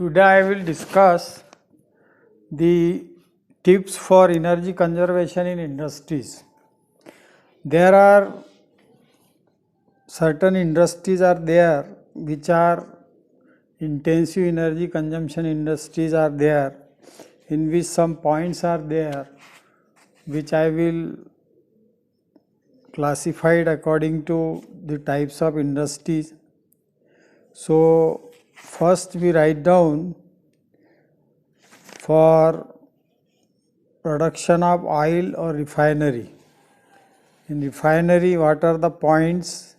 Today I will discuss the tips for energy conservation in industries. There are certain industries are there which are intensive energy consumption industries are there, in which some points are there which I will classified according to the types of industries. So first we write down for production of oil or refinery. In refinery, what are the points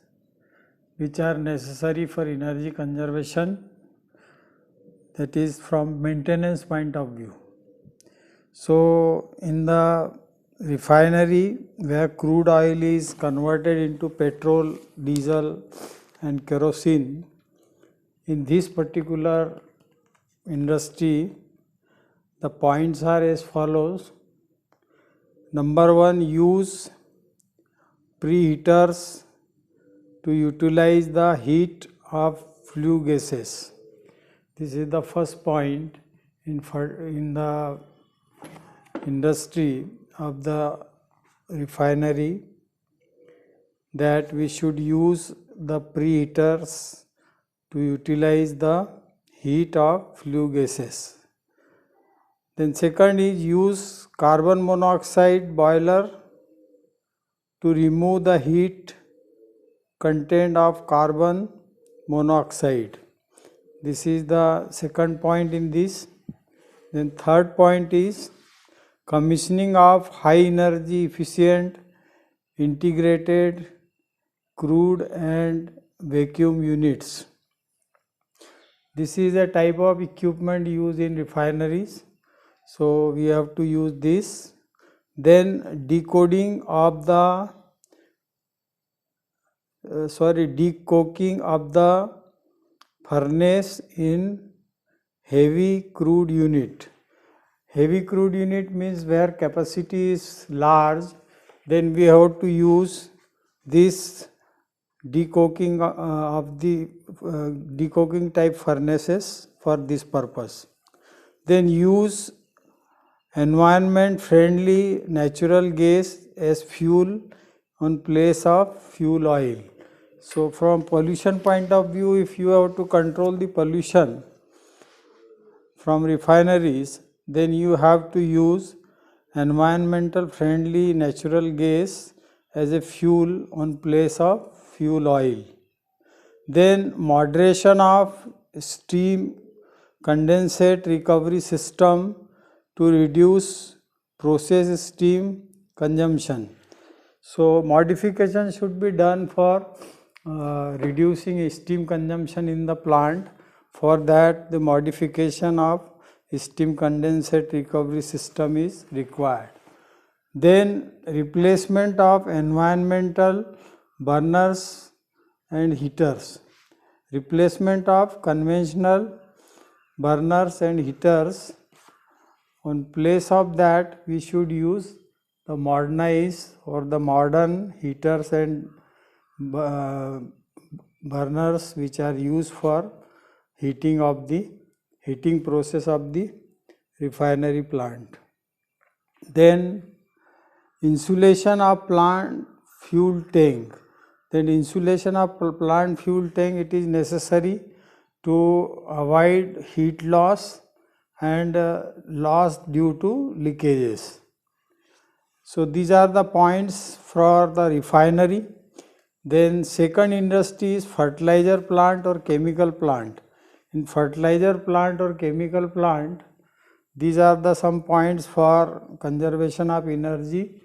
which are necessary for energy conservation? That is from maintenance point of view. So in the refinery where crude oil is converted into petrol, diesel and kerosene, in this particular industry the points are as follows. Number 1, use preheaters to utilize the heat of flue gases. This is the first point in the industry of the refinery, that we should use the preheaters to utilize the heat of flue gases. Then second is use carbon monoxide boiler to remove the heat content of carbon monoxide. This is the second point in this. Then third point is commissioning of high energy efficient integrated crude and vacuum units. This is a type of equipment used in refineries, so we have to use this. Then decoking of the furnace in heavy crude unit. Heavy crude unit means where capacity is large, then we have to use this decoking type furnaces for this purpose. Then use environment friendly natural gas as fuel on place of fuel oil. So from pollution point of view, if you have to control the pollution from refineries, then you have to use environmental friendly natural gas as a fuel on place of fuel oil. Then moderation of steam condensate recovery system to reduce process steam consumption. So modification should be done for reducing steam consumption in the plant. For that, the modification of steam condensate recovery system is required. Then replacement of environmental burners and heaters. Replacement of conventional burners and heaters. On place of that, we should use the modernized or the modern heaters and burners which are used for heating process of the refinery plant. Then insulation of plant fuel tank. Then insulation of plant fuel tank, it is necessary to avoid heat loss and loss due to leakages. So these are the points for the refinery. Then second industry is fertilizer plant or chemical plant. In fertilizer plant or chemical plant, these are the some points for conservation of energy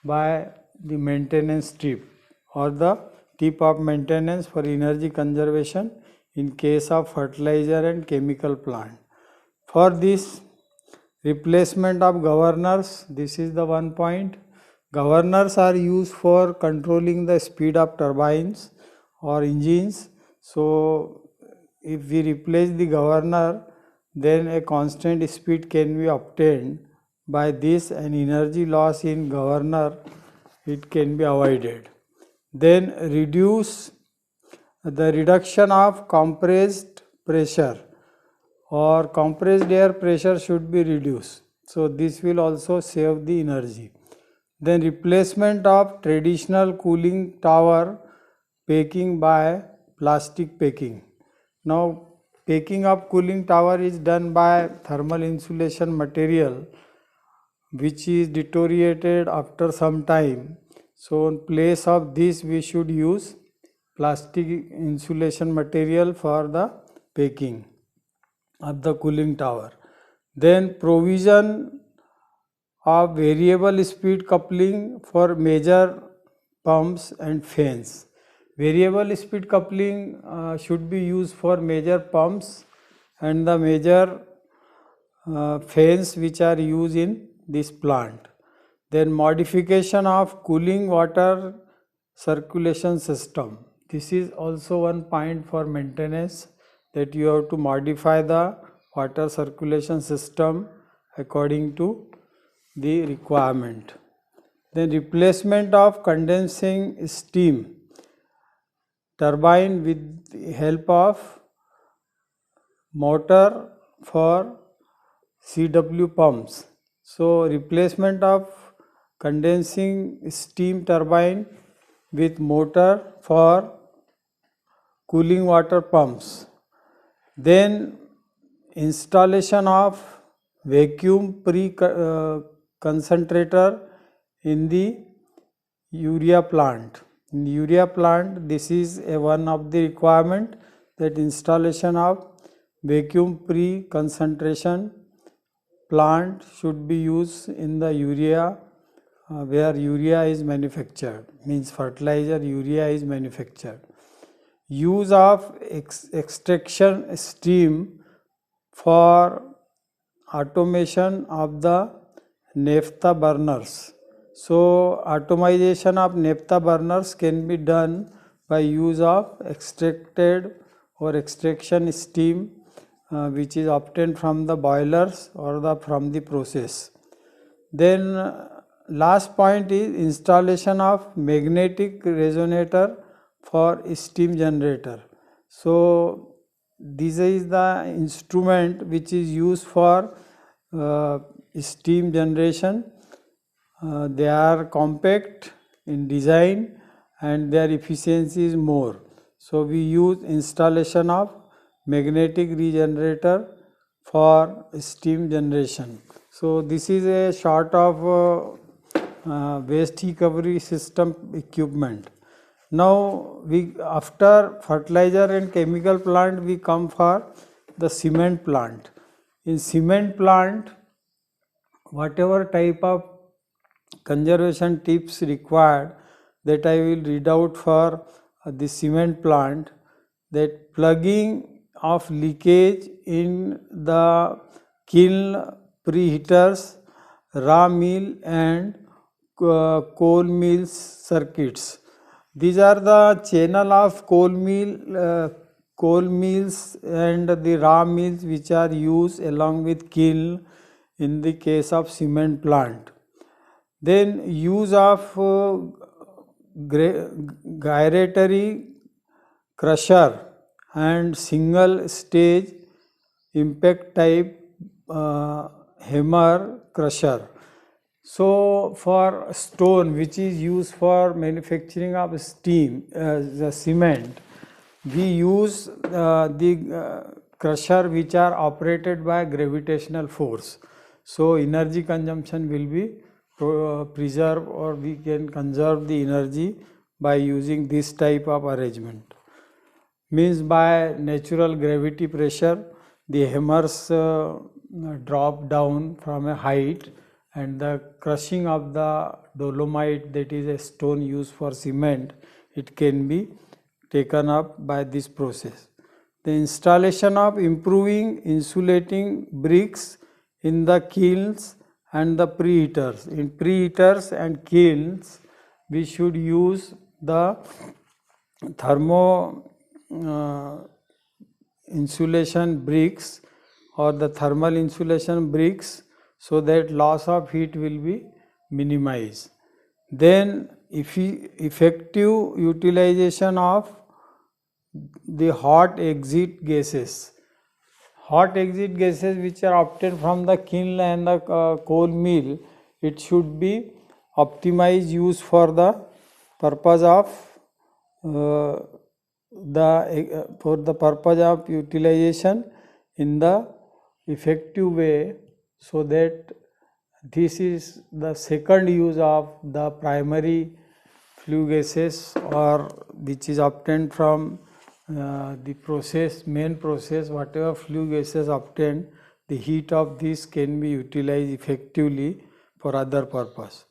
by the maintenance tip or the tip of maintenance for energy conservation in case of fertilizer and chemical plant. For this, replacement of governors, this is the one point. Governors are used for controlling the speed of turbines or engines. So if we replace the governor, then a constant speed can be obtained. By this, an energy loss in governor, it can be avoided. Then reduction of compressed pressure or compressed air pressure should be reduced. So this will also save the energy. Then replacement of traditional cooling tower packing by plastic packing. Now packing of cooling tower is done by thermal insulation material which is deteriorated after some time. So in place of this we should use plastic insulation material for the packing of the cooling tower. Then provision of variable speed coupling for major pumps and fans. Variable speed coupling should be used for major pumps and the major fans which are used in this plant. Then modification of cooling water circulation system. This is also one point for maintenance, that you have to modify the water circulation system according to the requirement. Then replacement of condensing steam turbine with the help of motor for CW pumps. So replacement of condensing steam turbine with motor for cooling water pumps. Then installation of vacuum concentrator in the urea plant. In the urea plant, this is one of the requirement, that installation of vacuum pre-concentration plant should be used in the urea where urea is manufactured, means fertilizer urea is manufactured. Use of extraction steam for automation of the naphtha burners. So automation of naphtha burners can be done by use of extracted or extraction steam which is obtained from the boilers or from the process. Then last point is installation of magnetic resonator for steam generator. So this is the instrument which is used for steam generation. They are compact in design and their efficiency is more. So we use installation of magnetic regenerator for steam generation. So this is a sort of waste recovery system equipment. Now after fertilizer and chemical plant we come for the cement plant. In cement plant, whatever type of conservation tips required, that I will read out for the cement plant. That plugging of leakage in the kiln preheaters, raw mill and coal mills circuits. These are the channel of coal mills and the raw mills which are used along with kiln in the case of cement plant. Then use of gyratory crusher and single stage impact type hammer crusher. So for stone which is used for manufacturing of the cement, we use the crusher which are operated by gravitational force. So energy consumption will be preserved, or we can conserve the energy by using this type of arrangement. Means by natural gravity pressure, the hammers drop down from a height, and the crushing of the dolomite, that is a stone used for cement, it can be taken up by this process. The installation of improving insulating bricks in the kilns and the preheaters. In preheaters and kilns, we should use the thermo insulation bricks or the thermal insulation bricks, so that loss of heat will be minimized. Then effective utilization of the hot exit gases. hot exit gases which are obtained from the kiln and the coal mill, it should be optimized use for the purpose of utilization in the effective way, so that this is the second use of the primary flue gases, or which is obtained from the process, main process. Whatever flue gases obtained, the heat of this can be utilized effectively for other purpose.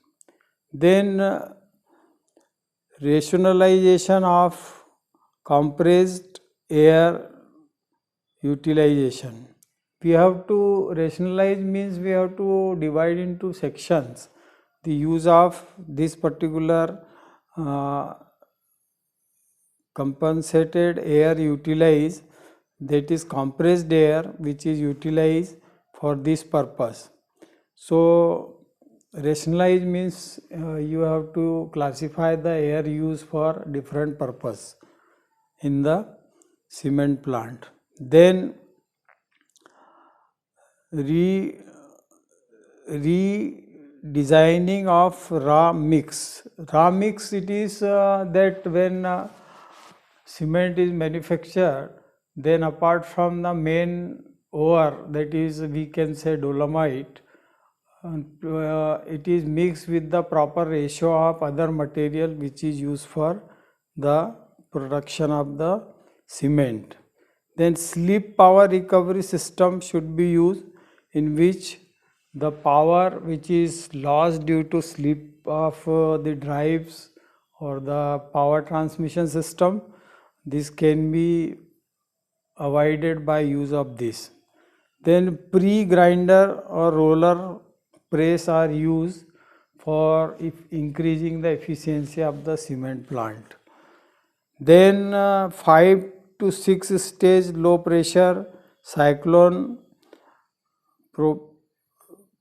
Then rationalization of compressed air utilization. We have to rationalize, means we have to divide into sections the use of this particular compensated air utilized, that is compressed air which is utilized for this purpose. So rationalize means you have to classify the air used for different purpose in the cement plant. Then redesigning of raw mix. Raw mix, it is that when cement is manufactured, then apart from the main ore, that is we can say dolomite, it is mixed with the proper ratio of other material which is used for the production of the cement. Then slip power recovery system should be used, in which the power which is lost due to slip of the drives or the power transmission system, this can be avoided by use of this. Then pre-grinder or roller press are used for increasing the efficiency of the cement plant. Then 5 to 6 stage low pressure cyclone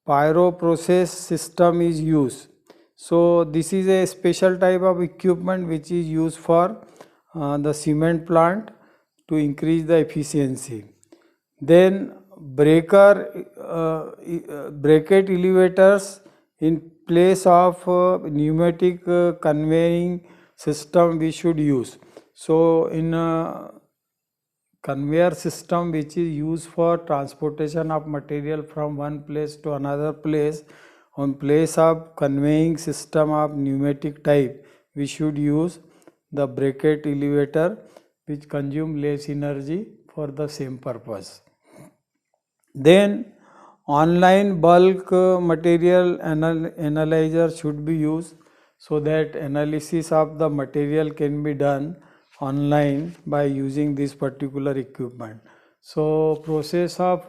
pyro process system is used. So this is a special type of equipment which is used for the cement plant to increase the efficiency. Then bracket elevators in place of pneumatic conveying system we should use. So in a conveyor system which is used for transportation of material from one place to another place, on place of conveying system of pneumatic type, we should use the bracket elevator which consume less energy for the same purpose. Then online bulk material analyzer should be used, so that analysis of the material can be done online by using this particular equipment. So process of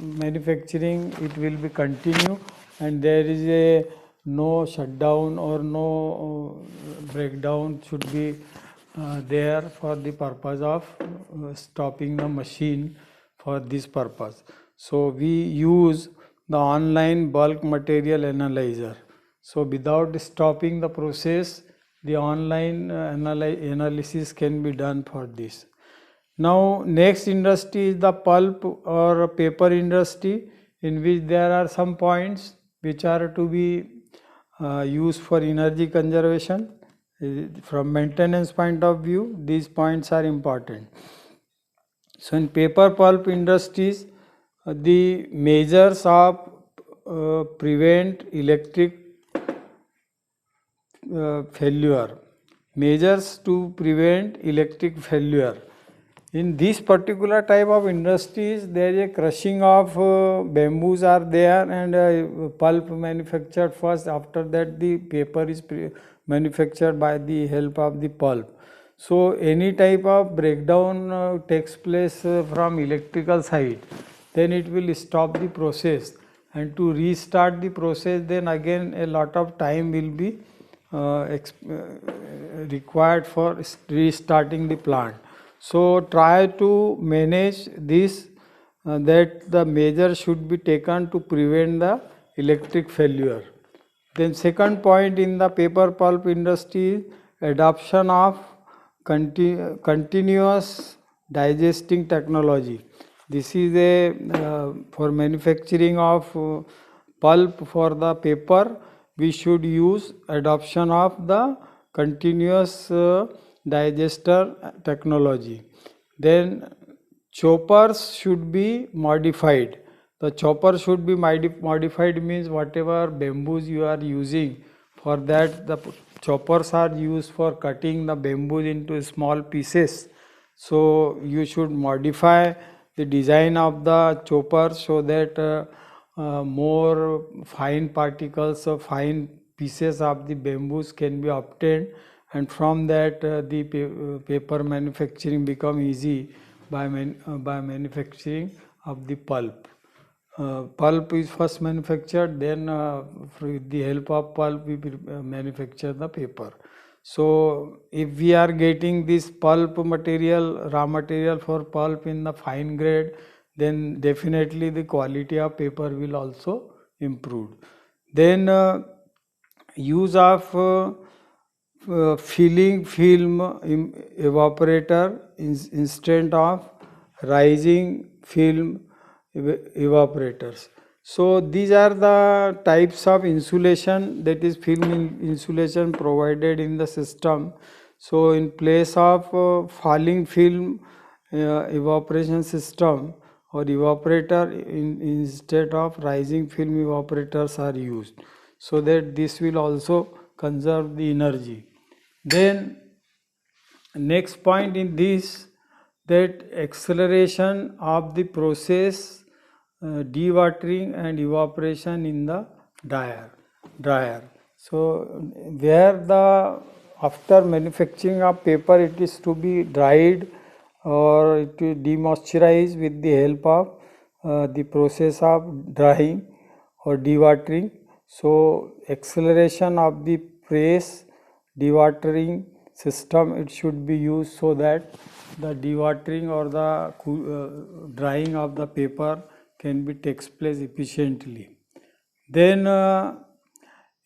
manufacturing, it will be continue, and there is a no shutdown or no breakdown should be there for the purpose of stopping the machine for this purpose. So we use the online bulk material analyzer. So without stopping the process, the online analysis can be done for this. Now next industry is the pulp or paper industry, in which there are some points which are to be used for energy conservation. From maintenance point of view, these points are important. So in paper pulp industries, the measures of prevent electric failure. Measures to prevent electric failure. In this particular type of industries, there is a crushing of bamboos are there, and pulp manufactured first. After that, the paper is manufactured by the help of the pulp. So any type of breakdown takes place from electrical side, then it will stop the process, and to restart the process, then again a lot of time will be required for restarting the plant. So try to manage this, that the measure should be taken to prevent the electric failure. Then second point in the paper pulp industry is adoption of continuous digesting technology. This is a for manufacturing of pulp for the paper. We should use adoption of the continuous digester technology. Then choppers should be modified. The chopper should be modified means whatever bamboos you are using, for that the choppers are used for cutting the bamboos into small pieces. So you should modify the design of the chopper so that more fine particles or fine pieces of the bamboos can be obtained, and from that the paper manufacturing become easy by manufacturing of the pulp. Pulp is first manufactured, then with the help of pulp we manufacture the paper. So if we are getting this pulp material, raw material for pulp in the fine grade, then definitely the quality of paper will also improve. Then use of filling film evaporator instead of rising film evaporators. So these are the types of insulation, that is film insulation provided in the system. So in place of falling film evaporation system or evaporator, instead of rising film evaporators are used, so that this will also conserve the energy. Then next point in this, that acceleration of the process dewatering and evaporation in the dryer. So where the after manufacturing of paper it is to be dried or it is demoisturized with the help of the process of drying or dewatering. So acceleration of the press dewatering system it should be used, so that the dewatering or the drying of the paper can be takes place efficiently. Then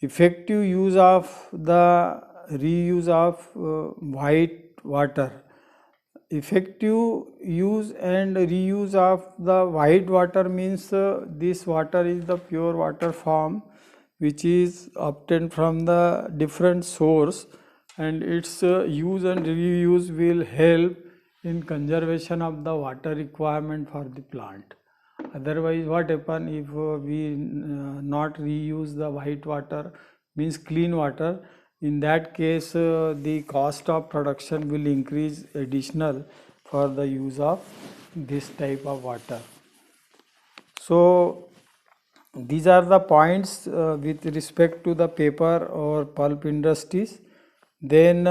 effective use of the reuse of white water. Effective use and reuse of the white water means this water is the pure water form which is obtained from the different source, and its use and reuse will help in conservation of the water requirement for the plant. Otherwise what happen if we not reuse the white water, means clean water, in that case the cost of production will increase additional for the use of this type of water. So these are the points with respect to the paper or pulp industries. Then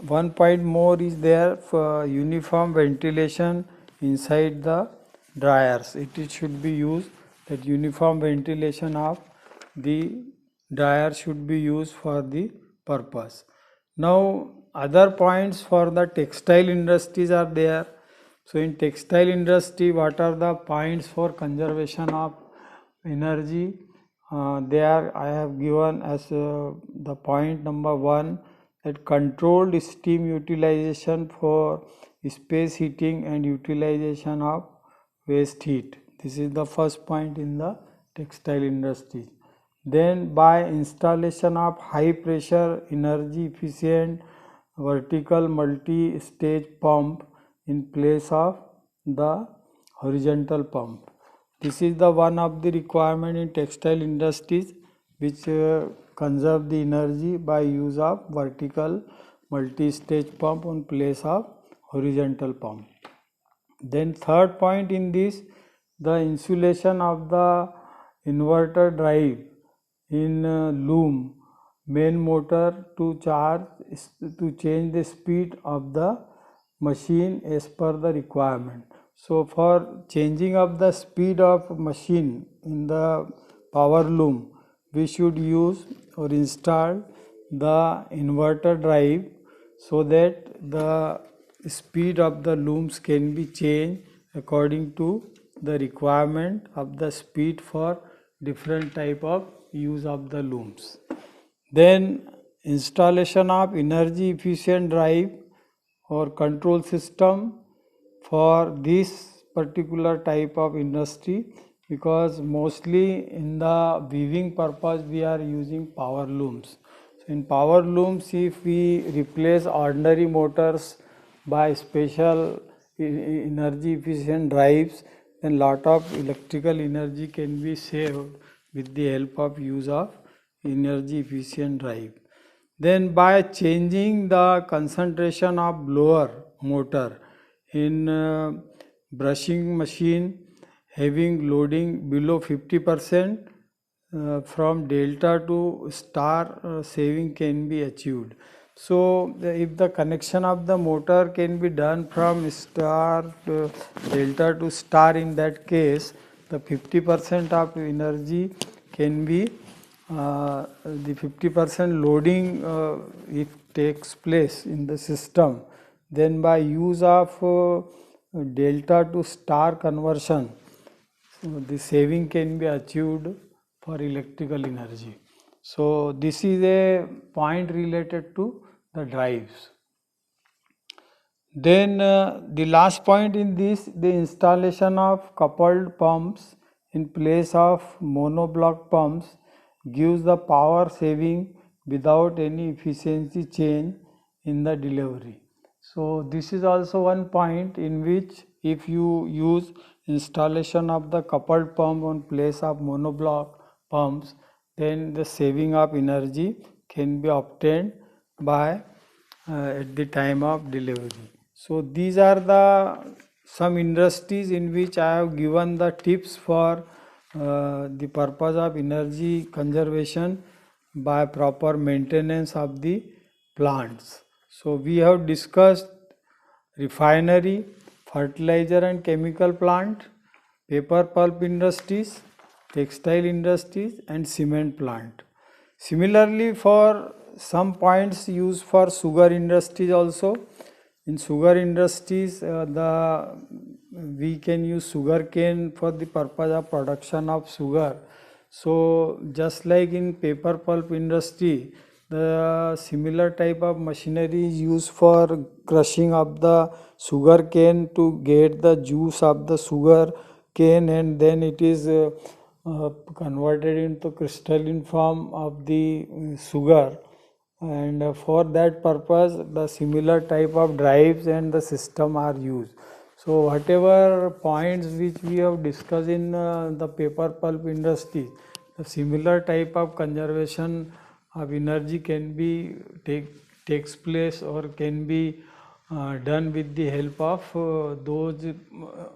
one point more is there for uniform ventilation inside the dryers. It should be used, that uniform ventilation of the dryer should be used for the purpose. Now other points for the textile industries are there. So in textile industry, what are the points for conservation of energy? There I have given as the point number 1, that controlled steam utilization for space heating and utilization of waste heat. This is the first point in the textile industry. Then by installation of high pressure energy efficient vertical multi-stage pump in place of the horizontal pump. This is the one of the requirement in textile industries, which conserve the energy by use of vertical multi-stage pump in place of horizontal pump. Then third point in this, the insulation of the inverter drive in loom main motor to change the speed of the machine as per the requirement. So for changing of the speed of machine in the power loom, we should use or install the inverter drive, so that the speed of the looms can be changed according to the requirement of the speed for different type of use of the looms. Then installation of energy efficient drive or control system. For this particular type of industry, because mostly in the weaving purpose we are using power looms. So in power looms, if we replace ordinary motors by special energy efficient drives, then lot of electrical energy can be saved with the help of use of energy efficient drive. Then by changing the concentration of blower motor in brushing machine having loading below 50%, from delta to star saving can be achieved. So if the connection of the motor can be done from star to delta to star, in that case the 50% of energy can be the 50% loading if takes place in the system, then by use of delta to star conversion, so the saving can be achieved for electrical energy. So this is a point related to the drives. Then the last point in this, the installation of coupled pumps in place of monoblock pumps gives the power saving without any efficiency change in the delivery. So this is also one point in which if you use installation of the coupled pump on place of monoblock pumps, then the saving of energy can be obtained by at the time of delivery. So these are the some industries in which I have given the tips for the purpose of energy conservation by proper maintenance of the plants. So we have discussed refinery, fertilizer and chemical plant, paper pulp industries, textile industries and cement plant. Similarly, for some points used for sugar industries also. In sugar industries, we can use sugar cane for the purpose of production of sugar. So just like in paper pulp industry, the similar type of machinery is used for crushing of the sugar cane to get the juice of the sugar cane, and then it is converted into crystalline form of the sugar, and for that purpose the similar type of drives and the system are used. So whatever points which we have discussed in the paper pulp industry, the similar type of conservation of energy can be takes place or can be done with the help of those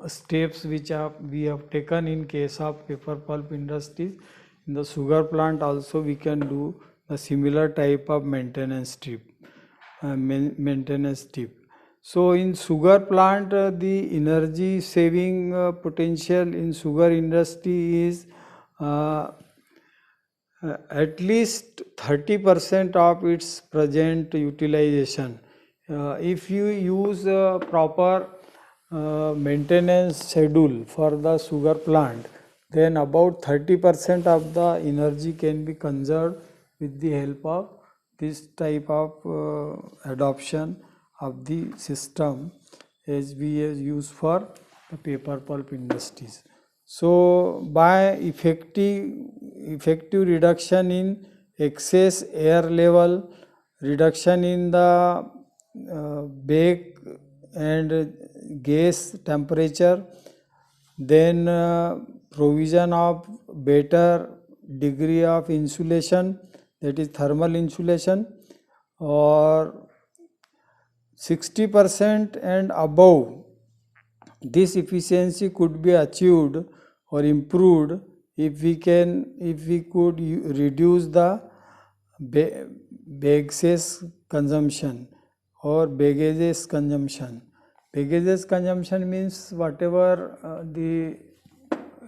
steps which we have taken in case of paper pulp industries. In the sugar plant also we can do the similar type of maintenance tip. So in sugar plant, the energy saving potential in sugar industry is at least 30% of its present utilization. If you use a proper maintenance schedule for the sugar plant, then about 30% of the energy can be conserved with the help of this type of adoption of the system as we use for the paper pulp industries. So by effective reduction in excess air level, reduction in the bake and gas temperature, then provision of better degree of insulation, that is thermal insulation, or 60% and above, this efficiency could be achieved or improved if we could reduce the bagages consumption or bagages consumption. Bagages consumption means whatever the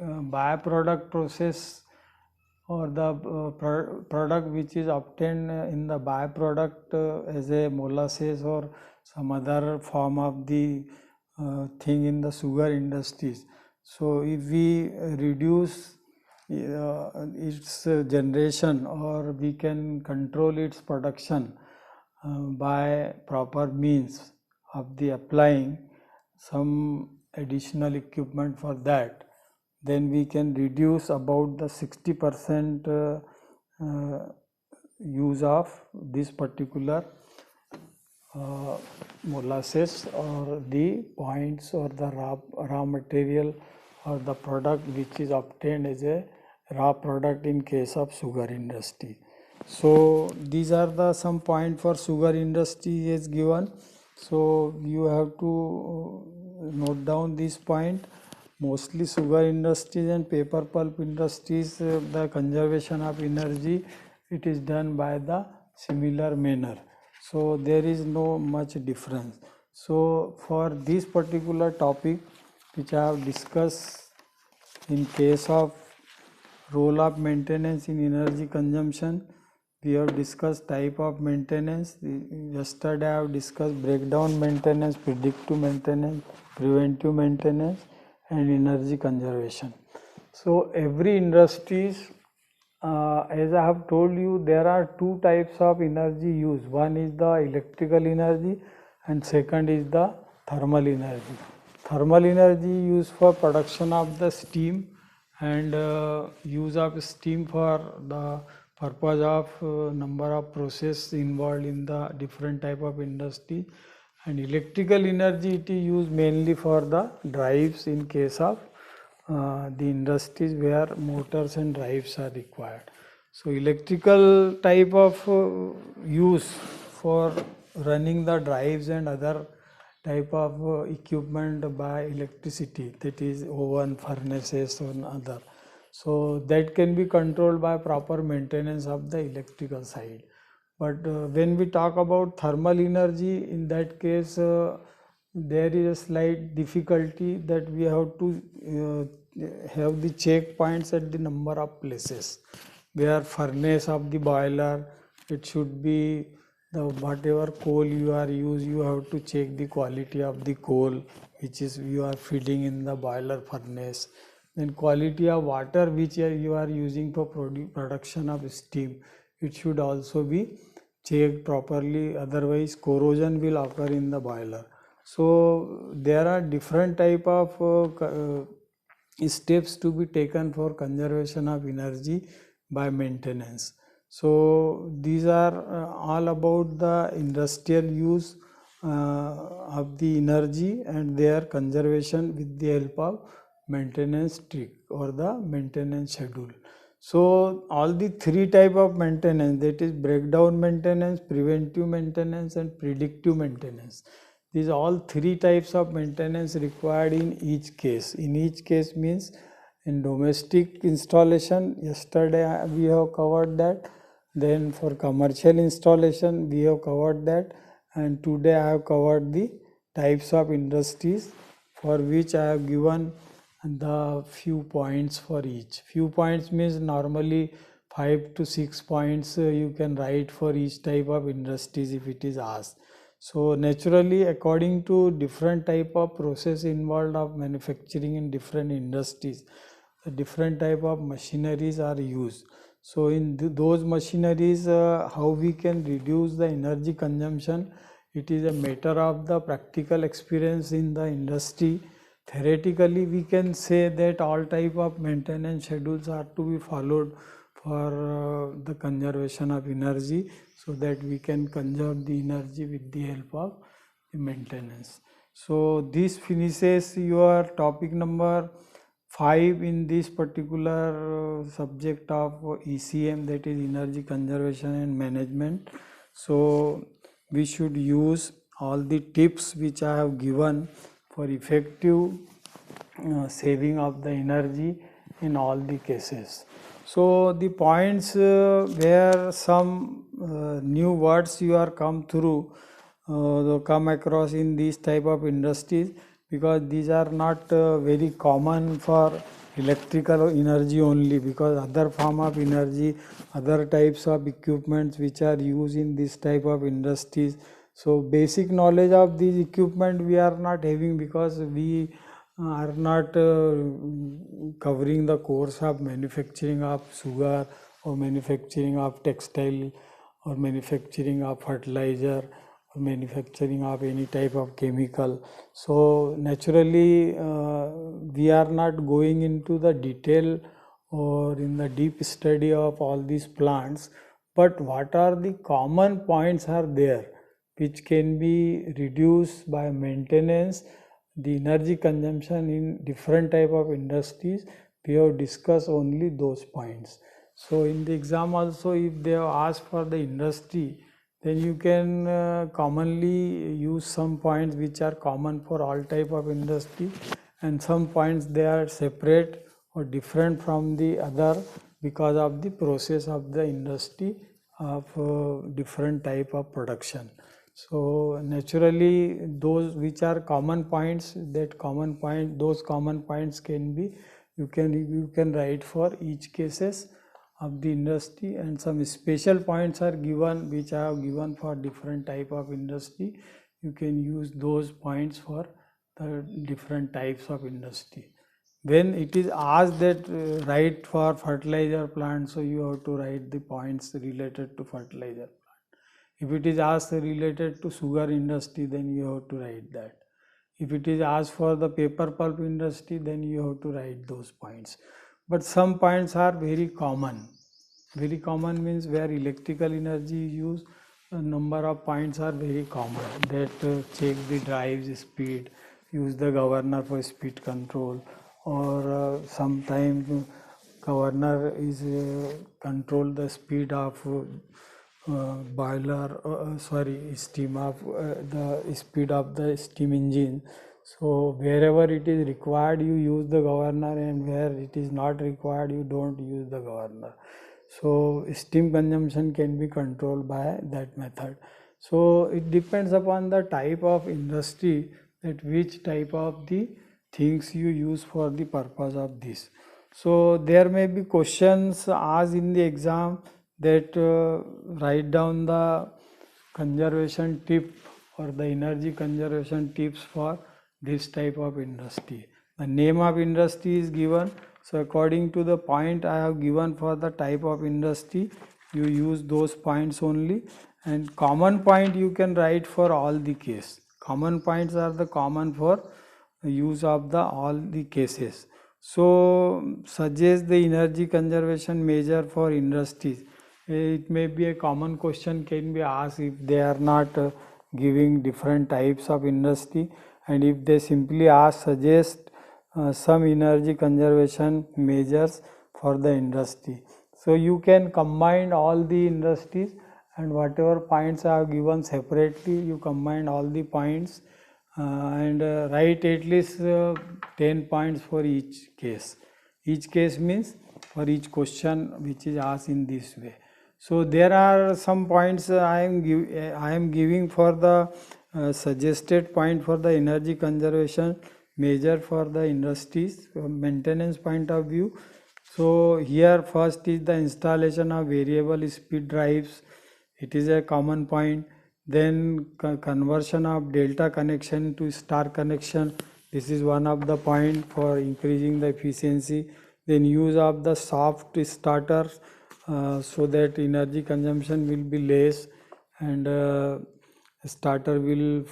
byproduct process or the product which is obtained in the byproduct as a molasses or some other form of the thing in the sugar industries. So if we reduce its generation, or we can control its production by proper means of the applying some additional equipment for that, then we can reduce about the 60% use of this particular molasses or the points or the raw material or the product which is obtained as a raw product in case of sugar industry. So these are the some point for sugar industry is given. So you have to note down this point. Mostly sugar industries and paper pulp industries, the conservation of energy, it is done by the similar manner. So there is no much difference. So for this particular topic which I have discussed in case of role of maintenance in energy consumption, we have discussed type of maintenance. Yesterday I have discussed breakdown maintenance, predictive maintenance, preventive maintenance and energy conservation. So every industries, as I have told you, there are two types of energy used. One is the electrical energy and second is the thermal energy. Thermal energy used for production of the steam and use of steam for the purpose of number of process involved in the different type of industry, and electrical energy it is used mainly for the drives in case of the industries where motors and drives are required. So electrical type of use for running the drives and other type of equipment by electricity, that is oven, furnaces and other. So that can be controlled by proper maintenance of the electrical side. But when we talk about thermal energy, in that case there is a slight difficulty that we have to have the checkpoints at the number of places where furnace of the boiler, it should be the whatever coal you are use, you have to check the quality of the coal which is you are feeding in the boiler furnace. Then quality of water which you are using for production of steam, it should also be checked properly, otherwise corrosion will occur in the boiler. So there are different type of steps to be taken for conservation of energy by maintenance. So these are all about the industrial use of the energy and their conservation with the help of maintenance trick or the maintenance schedule. So all the three type of maintenance, that is breakdown maintenance, preventive maintenance and predictive maintenance. These all three types of maintenance required in each case. In each case means in domestic installation, yesterday we have covered that. Then for commercial installation we have covered that, and today I have covered the types of industries for which I have given the few points for each. Few points means normally 5 to 6 points you can write for each type of industries if it is asked. So naturally, according to different type of process involved of manufacturing in different industries, the different type of machineries are used. So in those machineries, how we can reduce the energy consumption, it is a matter of the practical experience in the industry. Theoretically, we can say that all type of maintenance schedules are to be followed for the conservation of energy, so that we can conserve the energy with the help of the maintenance. So this finishes your topic number 5 in this particular subject of ECM, that is energy conservation and management. So we should use all the tips which I have given for effective saving of the energy in all the cases. So the points where some new words you are come across in these type of industries, because these are not very common for electrical energy only, because other form of energy, other types of equipments which are used in this type of industries. So basic knowledge of these equipment we are not having, because we are not covering the course of manufacturing of sugar or manufacturing of textile or manufacturing of fertilizer manufacturing of any type of chemical. So naturally we are not going into the detail or in the deep study of all these plants, but what are the common points are there which can be reduced by maintenance the energy consumption in different type of industries. We have discussed only those points. So in the exam also, if they have asked for the industry, then you can commonly use some points which are common for all type of industry, and some points they are separate or different from the other because of the process of the industry of different type of production. So naturally those which are common points, those common points can be you can write for each cases of the industry, and some special points are given which I have given for different type of industry. You can use those points for the different types of industry. When it is asked that write for fertilizer plant, so you have to write the points related to fertilizer plant. If it is asked related to sugar industry, then you have to write that. If it is asked for the paper pulp industry, then you have to write those points. But some points are very common. Very common means where electrical energy is used, a number of points are very common. That check the drive's speed, use the governor for speed control, or sometimes governor is control the speed of boiler steam of the speed of the steam engine. So wherever it is required you use the governor, and where it is not required you don't use the governor. So steam consumption can be controlled by that method. So it depends upon the type of industry, that which type of the things you use for the purpose of this. So there may be questions asked in the exam that write down the conservation tip or the energy conservation tips for this type of industry. The name of industry is given, so according to the point I have given for the type of industry, you use those points only, and common point you can write for all the case. Common points are the common for use of the all the cases. So suggest the energy conservation measure for industries. It may be a common question can be asked if they are not giving different types of industry, and if they simply ask suggest some energy conservation measures for the industry. So you can combine all the industries, and whatever points I have given separately you combine all the points and write at least 10 points for each case. Each case means for each question which is asked in this way. So there are some points I am giving for the suggested point for the energy conservation measure for the industries maintenance point of view. So here first is the installation of variable speed drives. It is a common point. Then conversion of delta connection to star connection. This is one of the point for increasing the efficiency. Then use of the soft starters so that energy consumption will be less, and starter will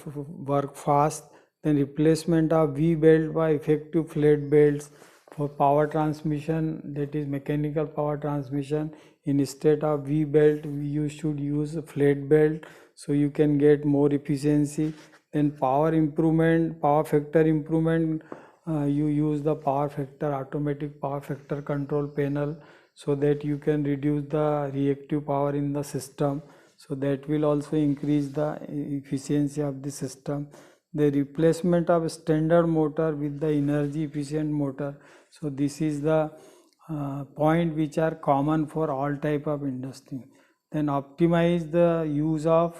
work fast. Then replacement of V belt by effective flat belts for power transmission, that is mechanical power transmission. Instead of V belt you should use a flat belt, so you can get more efficiency. Then power improvement, power factor improvement, you use the power factor, automatic power factor control panel, so that you can reduce the reactive power in the system, so that will also increase the efficiency of the system. The replacement of standard motor with the energy efficient motor, so this is the point which are common for all type of industry. Then optimize the use of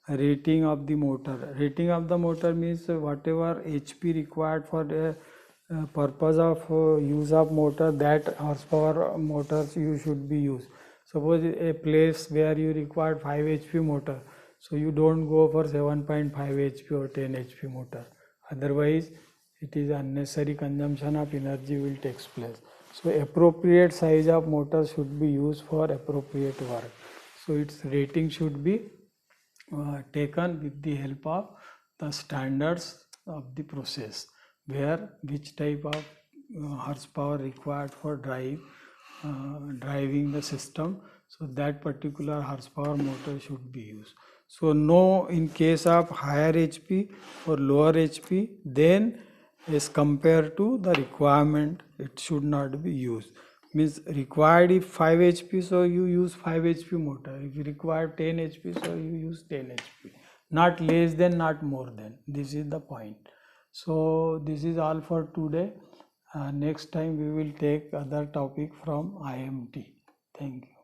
rating of the motor. Rating of the motor means whatever HP required for the purpose of use of motor, that horsepower motors you should be used. Suppose a place where you require 5 HP motor, so you don't go for 7.5 HP or 10 HP motor, otherwise it is unnecessary consumption of energy will take place. So appropriate size of motor should be used for appropriate work, so its rating should be taken with the help of the standards of the process, where which type of horsepower required for driving the system, so that particular horsepower motor should be used. So no, in case of higher HP or lower HP, then as compared to the requirement, it should not be used. Means required if 5 HP, so you use 5 HP motor. If you require 10 HP, so you use 10 HP. Not less than, not more than. This is the point. So this is all for today. Next time we will take other topic from IMT. Thank you.